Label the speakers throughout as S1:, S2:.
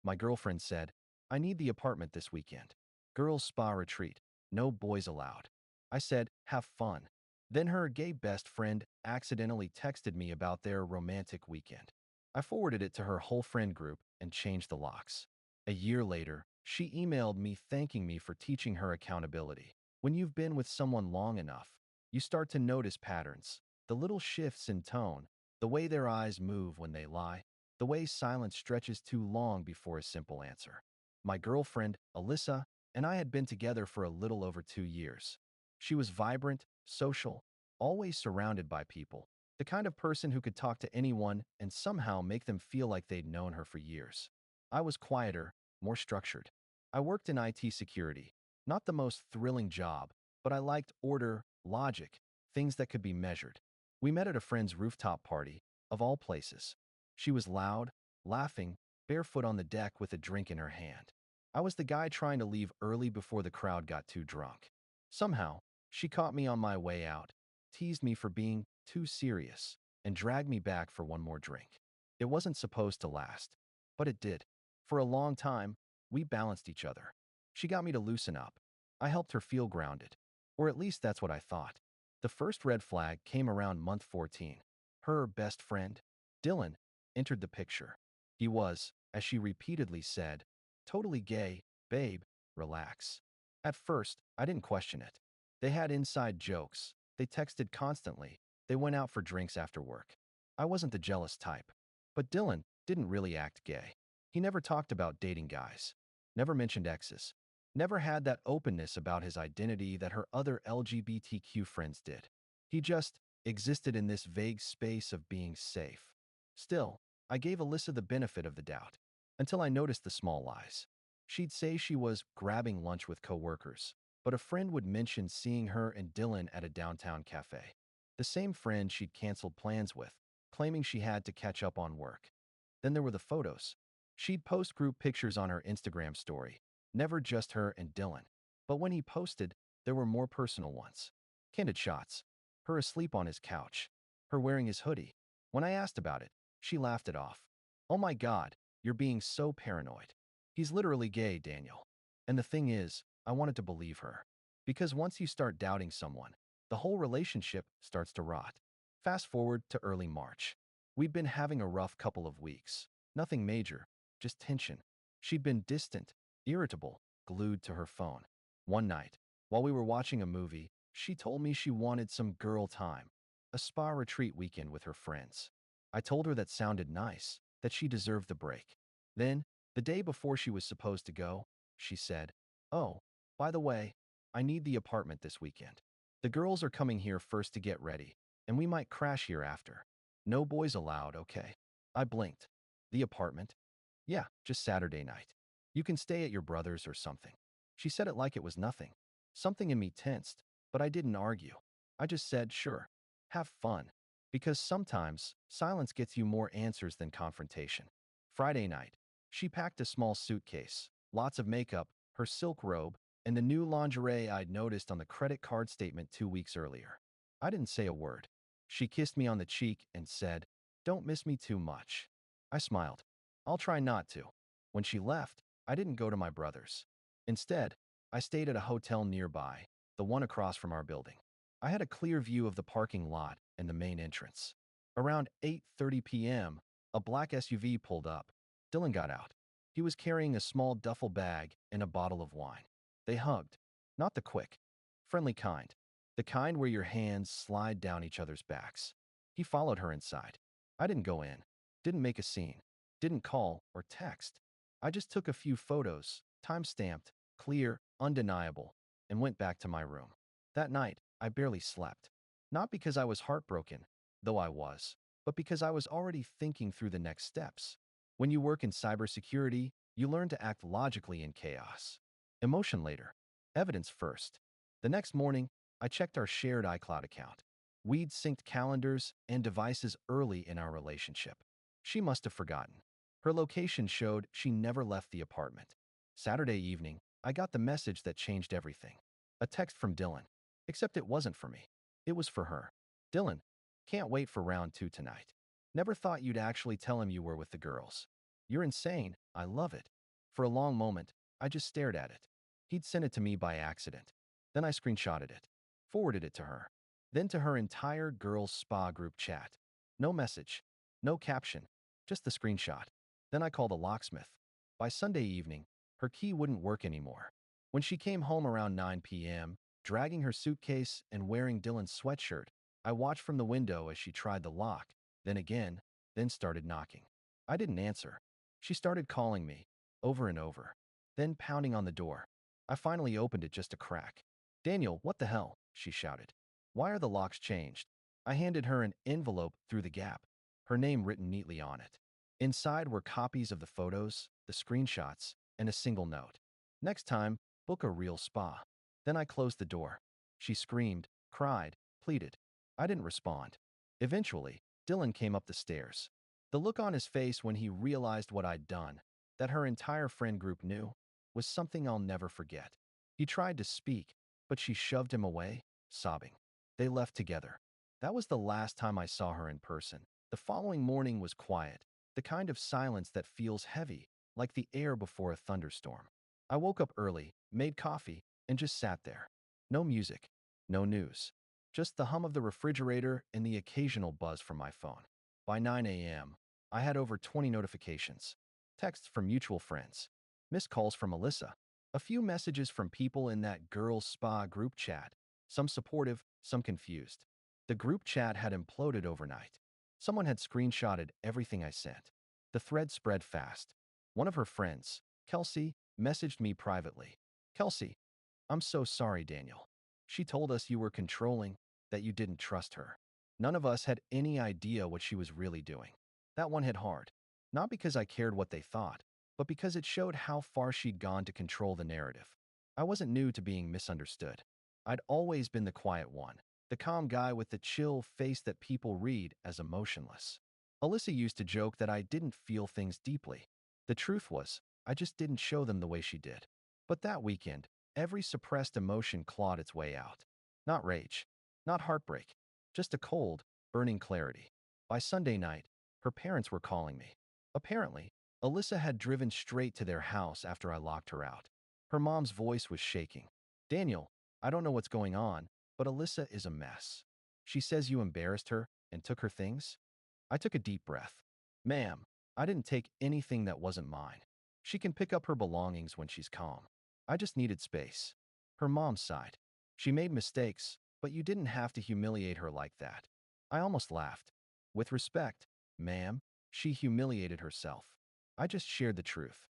S1: My girlfriend said, I need the apartment this weekend. Girls' spa retreat. No boys allowed. I said, have fun. Then her gay best friend accidentally texted me about their romantic weekend. I forwarded it to her whole friend group and changed the locks. A year later, she emailed me thanking me for teaching her accountability. When you've been with someone long enough, you start to notice patterns, the little shifts in tone, the way their eyes move when they lie, the way silence stretches too long before a simple answer. My girlfriend, Alyssa, and I had been together for a little over 2 years. She was vibrant, social, always surrounded by people, the kind of person who could talk to anyone and somehow make them feel like they'd known her for years. I was quieter, more structured. I worked in IT security, not the most thrilling job, but I liked order, logic, things that could be measured. We met at a friend's rooftop party, of all places. She was loud, laughing, barefoot on the deck with a drink in her hand. I was the guy trying to leave early before the crowd got too drunk. Somehow, she caught me on my way out, teased me for being too serious, and dragged me back for one more drink. It wasn't supposed to last, but it did. For a long time, we balanced each other. She got me to loosen up. I helped her feel grounded. Or at least that's what I thought. The first red flag came around month 14. Her best friend, Dylan, entered the picture. He was, as she repeatedly said, totally gay. Babe, relax. At first, I didn't question it. They had inside jokes. They texted constantly. They went out for drinks after work. I wasn't the jealous type. But Dylan didn't really act gay. He never talked about dating guys. Never mentioned exes. Never had that openness about his identity that her other LGBTQ friends did. He just existed in this vague space of being safe. Still, I gave Alyssa the benefit of the doubt, until I noticed the small lies. She'd say she was grabbing lunch with coworkers, but a friend would mention seeing her and Dylan at a downtown cafe. The same friend she'd canceled plans with, claiming she had to catch up on work. Then there were the photos. She'd post group pictures on her Instagram story, never just her and Dylan. But when he posted, there were more personal ones. Candid shots. Her asleep on his couch. Her wearing his hoodie. When I asked about it, she laughed it off. Oh my God, you're being so paranoid. He's literally gay, Daniel. And the thing is, I wanted to believe her. Because once you start doubting someone, the whole relationship starts to rot. Fast forward to early March. We'd been having a rough couple of weeks. Nothing major, just tension. She'd been distant, irritable, glued to her phone. One night, while we were watching a movie, she told me she wanted some girl time, a spa retreat weekend with her friends. I told her that sounded nice, that she deserved the break. Then, the day before she was supposed to go, she said, oh, by the way, I need the apartment this weekend. The girls are coming here first to get ready, and we might crash here after. No boys allowed, okay? I blinked. The apartment? Yeah, just Saturday night. You can stay at your brother's or something. She said it like it was nothing. Something in me tensed, but I didn't argue. I just said, sure, have fun. Because sometimes, silence gets you more answers than confrontation. Friday night, she packed a small suitcase, lots of makeup, her silk robe, and the new lingerie I'd noticed on the credit card statement 2 weeks earlier. I didn't say a word. She kissed me on the cheek and said, don't miss me too much. I smiled. I'll try not to. When she left, I didn't go to my brother's. Instead, I stayed at a hotel nearby, the one across from our building. I had a clear view of the parking lot and the main entrance. Around 8:30 p.m., a black SUV pulled up. Dylan got out. He was carrying a small duffel bag and a bottle of wine. They hugged. Not the quick, friendly kind. The kind where your hands slide down each other's backs. He followed her inside. I didn't go in. Didn't make a scene. Didn't call or text. I just took a few photos, time-stamped, clear, undeniable, and went back to my room. That night, I barely slept. Not because I was heartbroken, though I was, but because I was already thinking through the next steps. When you work in cybersecurity, you learn to act logically in chaos. Emotion later. Evidence first. The next morning, I checked our shared iCloud account. We'd synced calendars and devices early in our relationship. She must have forgotten. Her location showed she never left the apartment. Saturday evening, I got the message that changed everything. A text from Dylan. Except it wasn't for me. It was for her. Dylan, can't wait for round 2 tonight. Never thought you'd actually tell him you were with the girls. You're insane. I love it. For a long moment, I just stared at it. He'd sent it to me by accident. Then I screenshotted it, forwarded it to her, then to her entire girls' spa group chat. No message, no caption, just the screenshot. Then I called a locksmith. By Sunday evening, her key wouldn't work anymore. When she came home around 9 p.m., dragging her suitcase and wearing Dylan's sweatshirt, I watched from the window as she tried the lock, then again, then started knocking. I didn't answer. She started calling me, over and over, then pounding on the door. I finally opened it just a crack. "Daniel, what the hell?" she shouted. "Why are the locks changed?" I handed her an envelope through the gap, her name written neatly on it. Inside were copies of the photos, the screenshots, and a single note. "Next time, book a real spa." Then I closed the door. She screamed, cried, pleaded. I didn't respond. Eventually, Dylan came up the stairs. The look on his face when he realized what I'd done, that her entire friend group knew, was something I'll never forget. He tried to speak, but she shoved him away, sobbing. They left together. That was the last time I saw her in person. The following morning was quiet, the kind of silence that feels heavy, like the air before a thunderstorm. I woke up early, made coffee, and just sat there. No music, no news. Just the hum of the refrigerator and the occasional buzz from my phone. By 9 a.m., I had over 20 notifications. Texts from mutual friends. Missed calls from Alyssa. A few messages from people in that girls' spa group chat. Some supportive, some confused. The group chat had imploded overnight. Someone had screenshotted everything I sent. The thread spread fast. One of her friends, Kelsey, messaged me privately. "Kelsey, I'm so sorry, Daniel. She told us you were controlling, that you didn't trust her. None of us had any idea what she was really doing." That one hit hard. Not because I cared what they thought, but because it showed how far she'd gone to control the narrative. I wasn't new to being misunderstood. I'd always been the quiet one, the calm guy with the chill face that people read as emotionless. Alyssa used to joke that I didn't feel things deeply. The truth was, I just didn't show them the way she did. But that weekend, every suppressed emotion clawed its way out. Not rage, not heartbreak, just a cold, burning clarity. By Sunday night, her parents were calling me. Apparently, Alyssa had driven straight to their house after I locked her out. Her mom's voice was shaking. "Daniel, I don't know what's going on, but Alyssa is a mess. She says you embarrassed her and took her things." I took a deep breath. "Ma'am, I didn't take anything that wasn't mine. She can pick up her belongings when she's calm. I just needed space." Her mom sighed. "She made mistakes, but you didn't have to humiliate her like that." I almost laughed. "With respect, ma'am, she humiliated herself. I just shared the truth."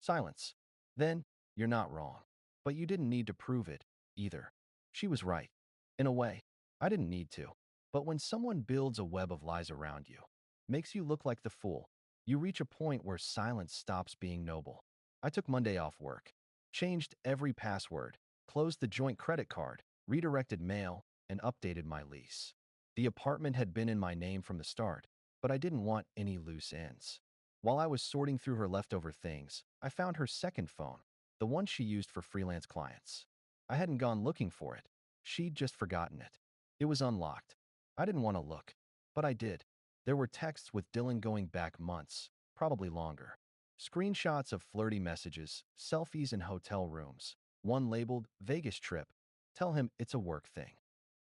S1: Silence. "Then, you're not wrong. But you didn't need to prove it, either." She was right. In a way, I didn't need to. But when someone builds a web of lies around you, makes you look like the fool, you reach a point where silence stops being noble. I took Monday off work, changed every password, closed the joint credit card, redirected mail, and updated my lease. The apartment had been in my name from the start, but I didn't want any loose ends. While I was sorting through her leftover things, I found her second phone, the one she used for freelance clients. I hadn't gone looking for it. She'd just forgotten it. It was unlocked. I didn't want to look, but I did. There were texts with Dylan going back months, probably longer. Screenshots of flirty messages, selfies in hotel rooms, one labeled Vegas trip. Tell him it's a work thing.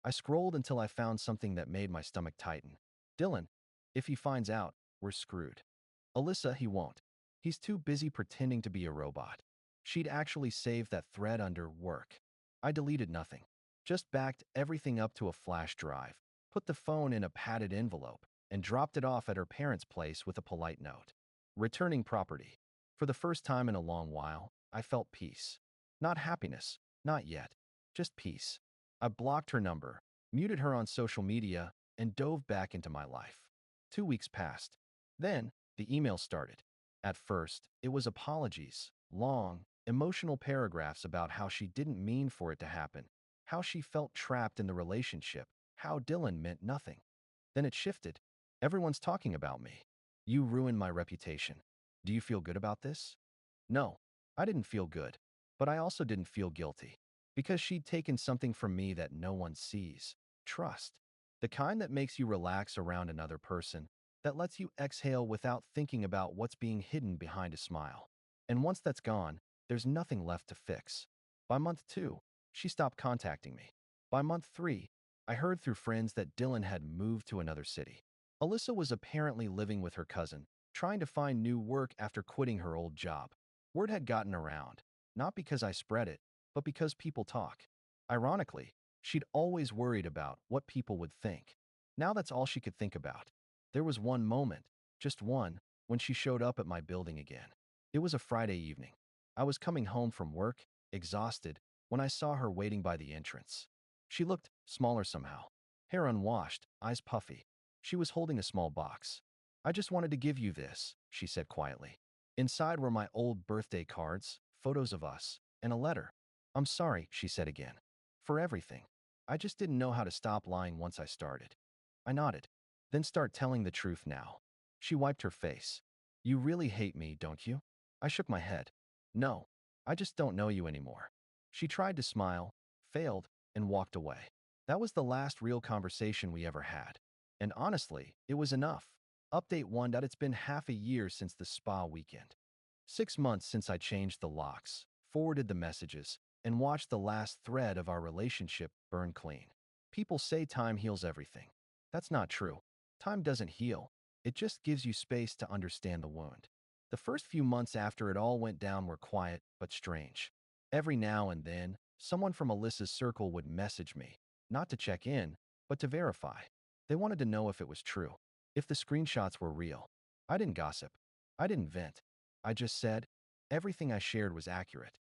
S1: I scrolled until I found something that made my stomach tighten. "Dylan, if he finds out, we're screwed." "Alyssa, he won't. He's too busy pretending to be a robot." She'd actually saved that thread under work. I deleted nothing. Just backed everything up to a flash drive, put the phone in a padded envelope, and dropped it off at her parents' place with a polite note. Returning property. For the first time in a long while, I felt peace. Not happiness, not yet, just peace. I blocked her number, muted her on social media, and dove back into my life. 2 weeks passed. Then, the email started. At first, it was apologies, long, emotional paragraphs about how she didn't mean for it to happen, how she felt trapped in the relationship, how Dylan meant nothing. Then it shifted. "Everyone's talking about me. You ruined my reputation. Do you feel good about this?" No, I didn't feel good, but I also didn't feel guilty. Because she'd taken something from me that no one sees. Trust. The kind that makes you relax around another person, that lets you exhale without thinking about what's being hidden behind a smile. And once that's gone, there's nothing left to fix. By month 2, she stopped contacting me. By month 3, I heard through friends that Dylan had moved to another city. Alyssa was apparently living with her cousin, trying to find new work after quitting her old job. Word had gotten around, not because I spread it, but because people talk. Ironically, she'd always worried about what people would think. Now that's all she could think about. There was one moment, just one, when she showed up at my building again. It was a Friday evening. I was coming home from work, exhausted, when I saw her waiting by the entrance. She looked smaller somehow, hair unwashed, eyes puffy. She was holding a small box. "I just wanted to give you this," she said quietly. Inside were my old birthday cards, photos of us, and a letter. "I'm sorry," she said again, "for everything. I just didn't know how to stop lying once I started." I nodded. "Then start telling the truth now." She wiped her face. "You really hate me, don't you?" I shook my head. "No, I just don't know you anymore." She tried to smile, failed, and walked away. That was the last real conversation we ever had. And honestly, it was enough. Update 1. It's been half a year since the spa weekend. 6 months since I changed the locks, forwarded the messages, and watched the last thread of our relationship burn clean. People say time heals everything. That's not true. Time doesn't heal. It just gives you space to understand the wound. The first few months after it all went down were quiet but strange. Every now and then, someone from Alyssa's circle would message me, not to check in, but to verify. They wanted to know if it was true, if the screenshots were real. I didn't gossip. I didn't vent. I just said, everything I shared was accurate.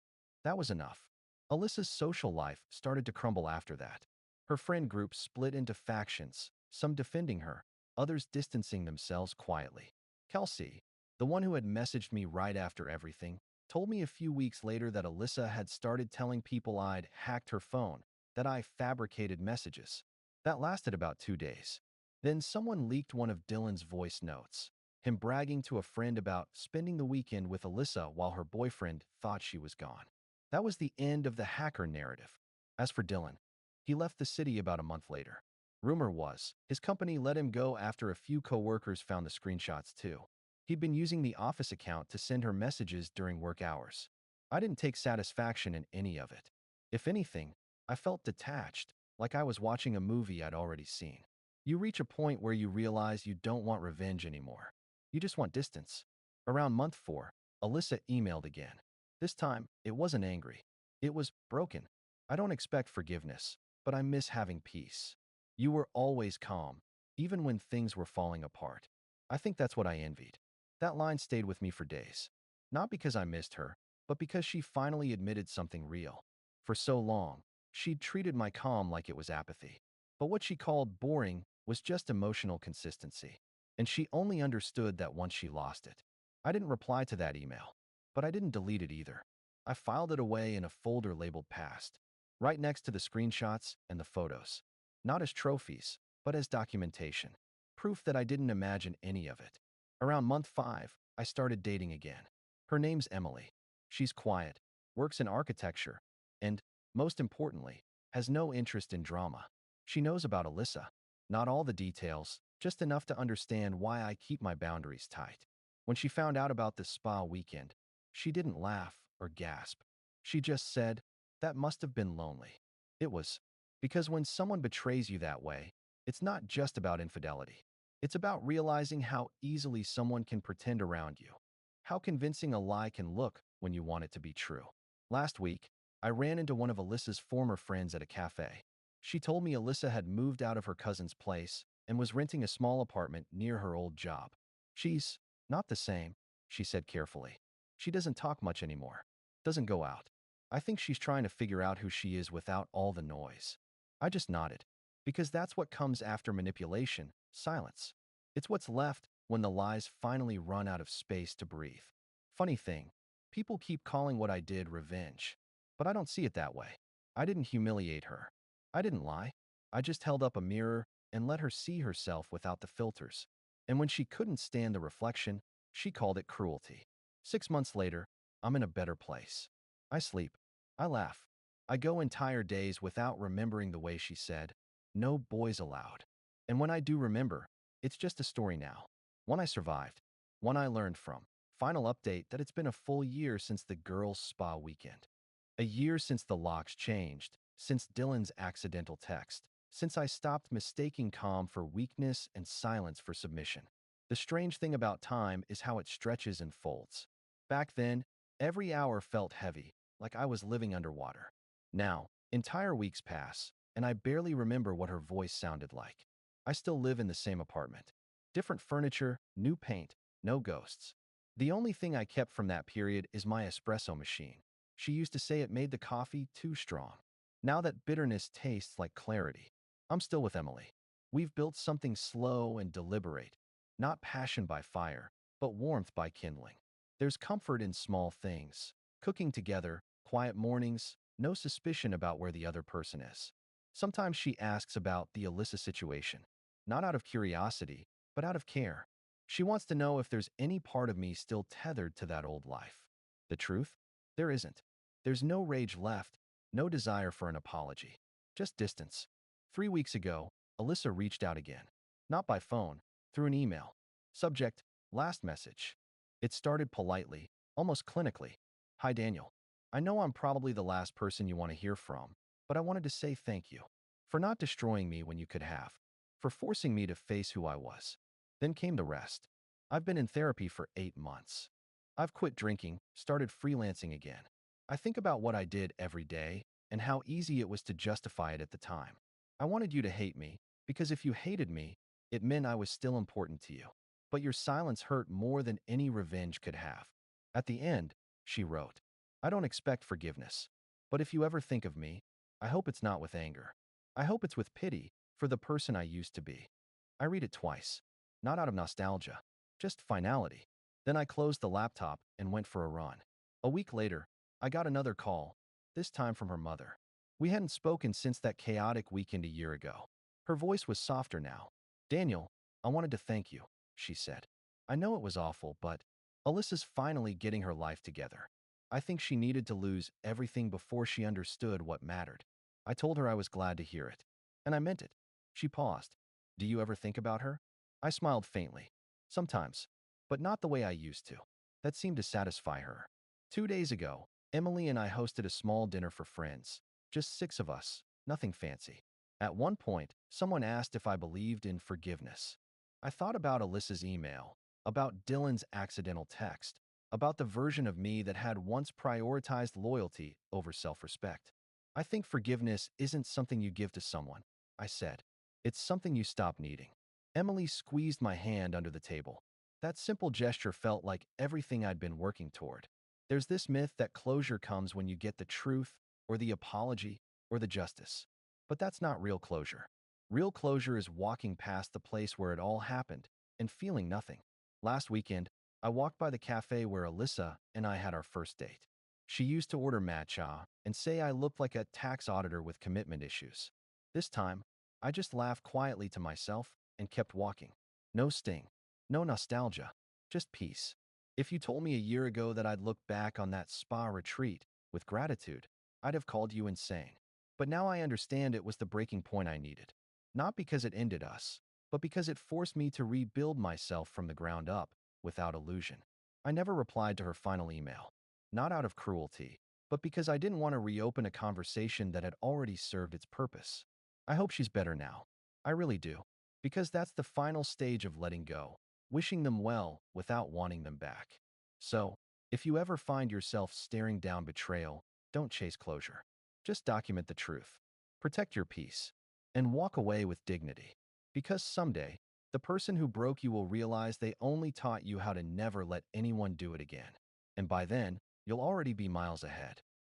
S1: That was enough. Alyssa's social life started to crumble after that. Her friend group split into factions, some defending her, others distancing themselves quietly. Kelsey, the one who had messaged me right after everything, told me a few weeks later that Alyssa had started telling people I'd hacked her phone, that I fabricated messages. That lasted about 2 days. Then someone leaked one of Dylan's voice notes, him bragging to a friend about spending the weekend with Alyssa while her boyfriend thought she was gone. That was the end of the hacker narrative. As for Dylan, he left the city about a month later. Rumor was, his company let him go after a few coworkers found the screenshots too. He'd been using the office account to send her messages during work hours. I didn't take satisfaction in any of it. If anything, I felt detached, like I was watching a movie I'd already seen. You reach a point where you realize you don't want revenge anymore. You just want distance. Around month 4, Alyssa emailed again. This time, it wasn't angry. It was broken. "I don't expect forgiveness, but I miss having peace. You were always calm, even when things were falling apart." I think that's what I envied. That line stayed with me for days. Not because I missed her, but because she finally admitted something real. For so long, she'd treated my calm like it was apathy. But what she called boring was just emotional consistency. And she only understood that once she lost it. I didn't reply to that email, but I didn't delete it either. I filed it away in a folder labeled past, right next to the screenshots and the photos. Not as trophies, but as documentation. Proof that I didn't imagine any of it. Around month 5, I started dating again. Her name's Emily. She's quiet, works in architecture, and, most importantly, has no interest in drama. She knows about Alyssa. Not all the details, just enough to understand why I keep my boundaries tight. When she found out about this spa weekend, she didn't laugh or gasp. She just said, "That must have been lonely." It was. Because when someone betrays you that way, it's not just about infidelity. It's about realizing how easily someone can pretend around you. How convincing a lie can look when you want it to be true. Last week, I ran into one of Alyssa's former friends at a cafe. She told me Alyssa had moved out of her cousin's place and was renting a small apartment near her old job. "She's not the same," she said carefully. "She doesn't talk much anymore. Doesn't go out. I think she's trying to figure out who she is without all the noise." I just nodded. Because that's what comes after manipulation, silence. It's what's left when the lies finally run out of space to breathe. Funny thing, people keep calling what I did revenge. But I don't see it that way. I didn't humiliate her. I didn't lie. I just held up a mirror and let her see herself without the filters. And when she couldn't stand the reflection, she called it cruelty. 6 months later, I'm in a better place. I sleep. I laugh. I go entire days without remembering the way she said, "No boys allowed." And when I do remember, it's just a story now. One I survived. One I learned from. Final update that it's been a full year since the girls' spa weekend. A year since the locks changed, since Dylan's accidental text, since I stopped mistaking calm for weakness and silence for submission. The strange thing about time is how it stretches and folds. Back then, every hour felt heavy, like I was living underwater. Now, entire weeks pass, and I barely remember what her voice sounded like. I still live in the same apartment. Different furniture, new paint, no ghosts. The only thing I kept from that period is my espresso machine. She used to say it made the coffee too strong. Now that bitterness tastes like clarity. I'm still with Emily. We've built something slow and deliberate, not passion by fire, but warmth by kindling. There's comfort in small things, cooking together, quiet mornings, no suspicion about where the other person is. Sometimes she asks about the Alyssa situation, not out of curiosity, but out of care. She wants to know if there's any part of me still tethered to that old life. The truth? There isn't. There's no rage left, no desire for an apology, just distance. 3 weeks ago, Alyssa reached out again. Not by phone, through an email. Subject, last message. It started politely, almost clinically. Hi Daniel. I know I'm probably the last person you want to hear from, but I wanted to say thank you. For not destroying me when you could have. For forcing me to face who I was. Then came the rest. I've been in therapy for 8 months. I've quit drinking, started freelancing again. I think about what I did every day and how easy it was to justify it at the time. I wanted you to hate me because if you hated me, it meant I was still important to you. But your silence hurt more than any revenge could have. At the end, she wrote, I don't expect forgiveness. But if you ever think of me, I hope it's not with anger. I hope it's with pity for the person I used to be. I read it twice, not out of nostalgia, just finality. Then I closed the laptop and went for a run. A week later, I got another call, this time from her mother. We hadn't spoken since that chaotic weekend a year ago. Her voice was softer now. Daniel, I wanted to thank you, she said. I know it was awful, but Alyssa's finally getting her life together. I think she needed to lose everything before she understood what mattered. I told her I was glad to hear it. And I meant it. She paused. Do you ever think about her? I smiled faintly. Sometimes, but not the way I used to. That seemed to satisfy her. 2 days ago, Emily and I hosted a small dinner for friends. Just 6 of us, nothing fancy. At one point, someone asked if I believed in forgiveness. I thought about Alyssa's email, about Dylan's accidental text, about the version of me that had once prioritized loyalty over self-respect. I think forgiveness isn't something you give to someone, I said. It's something you stop needing. Emily squeezed my hand under the table. That simple gesture felt like everything I'd been working toward. There's this myth that closure comes when you get the truth, or the apology, or the justice. But that's not real closure. Real closure is walking past the place where it all happened and feeling nothing. Last weekend, I walked by the cafe where Alyssa and I had our first date. She used to order matcha and say I looked like a tax auditor with commitment issues. This time, I just laughed quietly to myself and kept walking. No sting, no nostalgia, just peace. If you told me a year ago that I'd look back on that spa retreat with gratitude, I'd have called you insane. But now I understand it was the breaking point I needed. Not because it ended us, but because it forced me to rebuild myself from the ground up, without illusion. I never replied to her final email. Not out of cruelty, but because I didn't want to reopen a conversation that had already served its purpose. I hope she's better now. I really do. Because that's the final stage of letting go, wishing them well without wanting them back. So, if you ever find yourself staring down betrayal, don't chase closure. Just document the truth. Protect your peace. And walk away with dignity. Because someday, the person who broke you will realize they only taught you how to never let anyone do it again. And by then, you'll already be miles ahead.